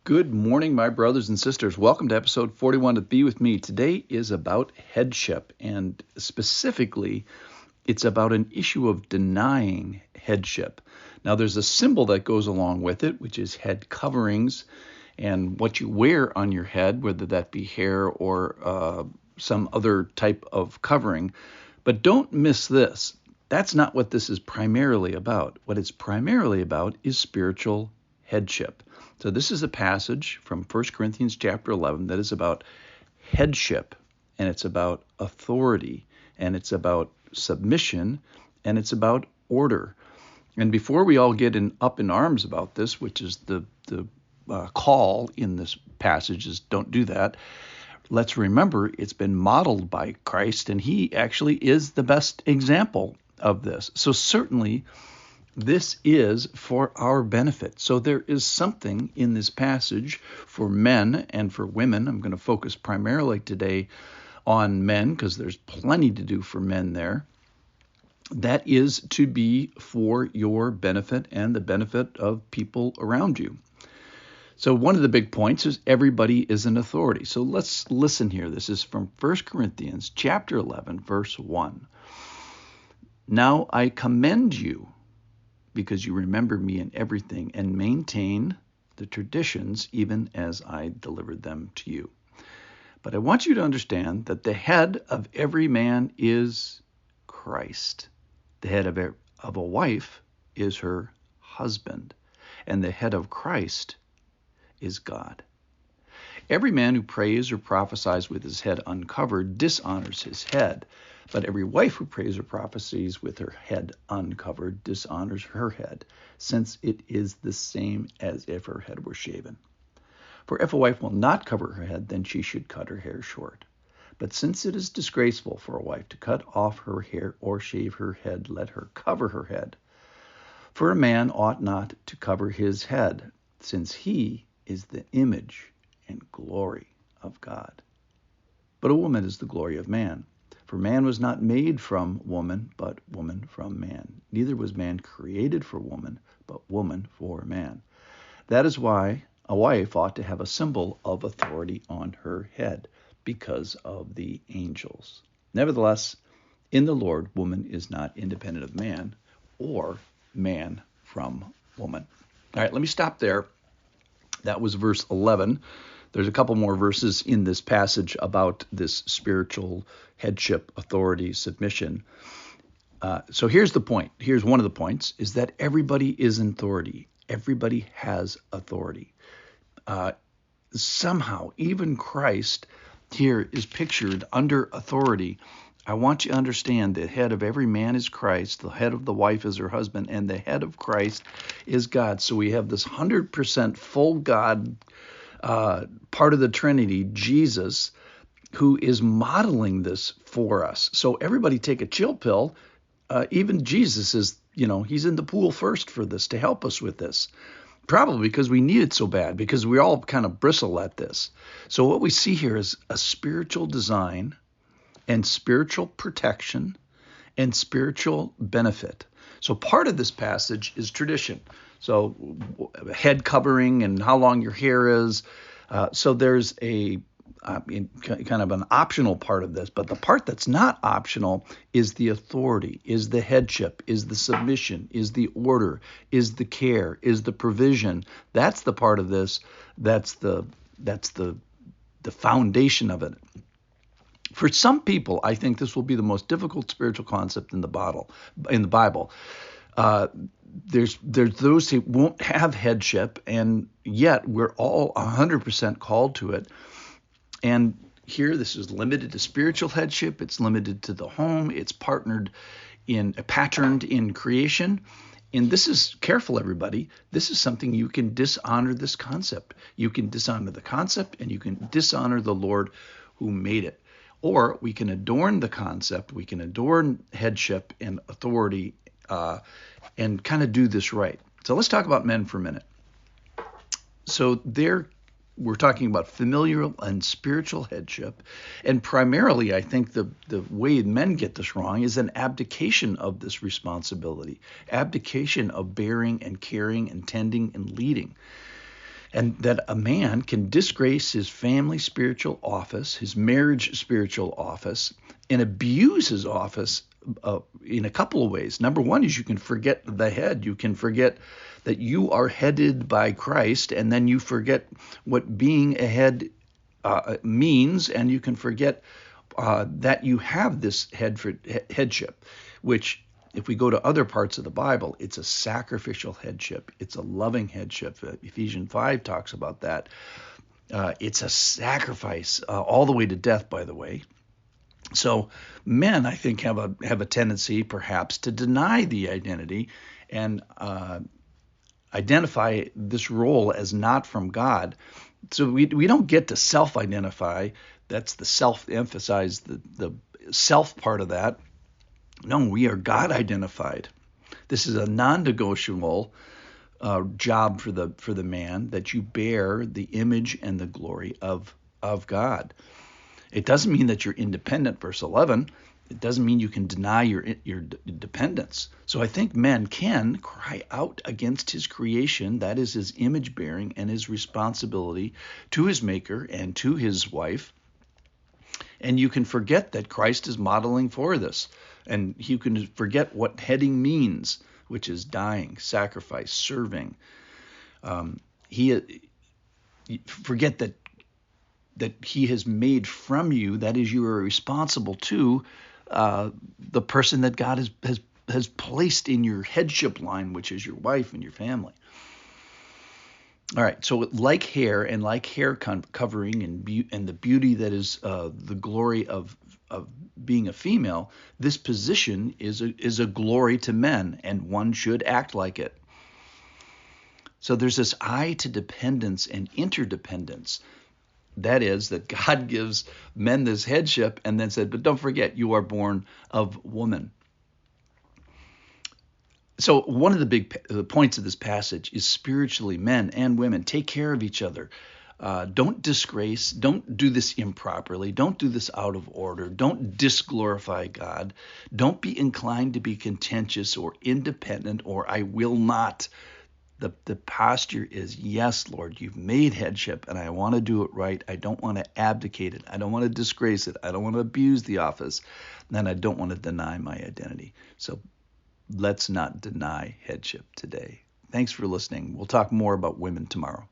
Good morning, my brothers and sisters. Welcome to episode 41 of Be With Me. Today is about headship, and specifically, it's about an issue of denying headship. Now, there's a symbol that goes along with it, which is head coverings, and what you wear on your head, whether that be hair or some other type of covering. But don't miss this. That's not what this is primarily about. What it's primarily about is spiritual headship. So this is a passage from 1 Corinthians chapter 11 that is about headship, and it's about authority, and it's about submission, and it's about order. And before we all get up in arms about this, which is the call in this passage is don't do that, let's remember it's been modeled by Christ, and he actually is the best example of this. So certainly this is for our benefit. So there is something in this passage for men and for women. I'm going to focus primarily today on men because there's plenty to do for men there. That is to be for your benefit and the benefit of people around you. So one of the big points is everybody is an authority. So let's listen here. This is from 1 Corinthians chapter 11, verse 1. Now I commend you, because you remember me in everything and maintain the traditions even as I delivered them to you. But I want you to understand that the head of every man is Christ. The head of a wife is her husband, and the head of Christ is God. Every man who prays or prophesies with his head uncovered dishonors his head, but every wife who prays or prophesies with her head uncovered dishonors her head, since it is the same as if her head were shaven. For if a wife will not cover her head, then she should cut her hair short. But since it is disgraceful for a wife to cut off her hair or shave her head, let her cover her head. For a man ought not to cover his head, since he is the image and glory of God. But a woman is the glory of man. For man was not made from woman, but woman from man. Neither was man created for woman, but woman for man. That is why a wife ought to have a symbol of authority on her head, because of the angels. Nevertheless, in the Lord, woman is not independent of man, or man from woman. All right, let me stop there. That was verse 11. There's a couple more verses in this passage about this spiritual headship, authority, submission. So here's the point. Here's one of the points, is that everybody is in authority. Everybody has authority. Somehow, even Christ here is pictured under authority. I want you to understand the head of every man is Christ, the head of the wife is her husband, and the head of Christ is God. So we have this 100% full God, part of the Trinity, Jesus, who is modeling this for us. So everybody take a chill pill. Even Jesus is, he's in the pool first for this to help us with this. Probably because we need it so bad, because we all kind of bristle at this. So what we see here is a spiritual design and spiritual protection and spiritual benefit. So part of this passage is tradition. So head covering and how long your hair is. So there's a kind of an optional part of this, but the part that's not optional is the authority, is the headship, is the submission, is the order, is the care, is the provision. That's the part of this. That's the foundation of it. For some people, I think this will be the most difficult spiritual concept in the Bible. There's those who won't have headship, and yet we're all 100% called to it. And here, this is limited to spiritual headship. It's limited to the home. It's patterned in creation. And this is, careful everybody, this is something you can dishonor this concept. You can dishonor the concept, and you can dishonor the Lord who made it. Or we can adorn the concept. We can adorn headship and authority and kind of do this right. So let's talk about men for a minute. So we're talking about familial and spiritual headship. And primarily, I think the way men get this wrong is an abdication of this responsibility, abdication of bearing and caring and tending and leading. And that a man can disgrace his family spiritual office, his marriage spiritual office, and abuse his office in a couple of ways. Number one is you can forget the head. You can forget that you are headed by Christ, and then you forget what being a head means, and you can forget that you have this headship, which, if we go to other parts of the Bible, it's a sacrificial headship. It's a loving headship. Ephesians 5 talks about that. It's a sacrifice all the way to death, by the way. So men, I think, have a tendency perhaps to deny the identity and identify this role as not from God. So we don't get to self-identify. That's the self-emphasize, the self part of that. No, we are God-identified. This is a non-negotiable job for the man, that you bear the image and the glory of God. It doesn't mean that you're independent, verse 11. It doesn't mean you can deny your dependence. So I think men can cry out against his creation, that is his image bearing and his responsibility to his maker and to his wife. And you can forget that Christ is modeling for this. And you can forget what heading means, which is dying, sacrifice, serving. Forget that he has made from you, that is, you are responsible to the person that God has placed in your headship line, which is your wife and your family. All right, so like hair and like hair covering and the beauty that is the glory of being a female, this position is a glory to men, and one should act like it. So there's this eye to dependence and interdependence. That is, that God gives men this headship and then said, but don't forget, you are born of woman. So one of the big points of this passage is spiritually, men and women, take care of each other. Don't disgrace. Don't do this improperly. Don't do this out of order. Don't disglorify God. Don't be inclined to be contentious or independent or I will not. The posture is, yes, Lord, you've made headship, and I want to do it right. I don't want to abdicate it. I don't want to disgrace it. I don't want to abuse the office. And I don't want to deny my identity. So let's not deny headship today. Thanks for listening. We'll talk more about women tomorrow.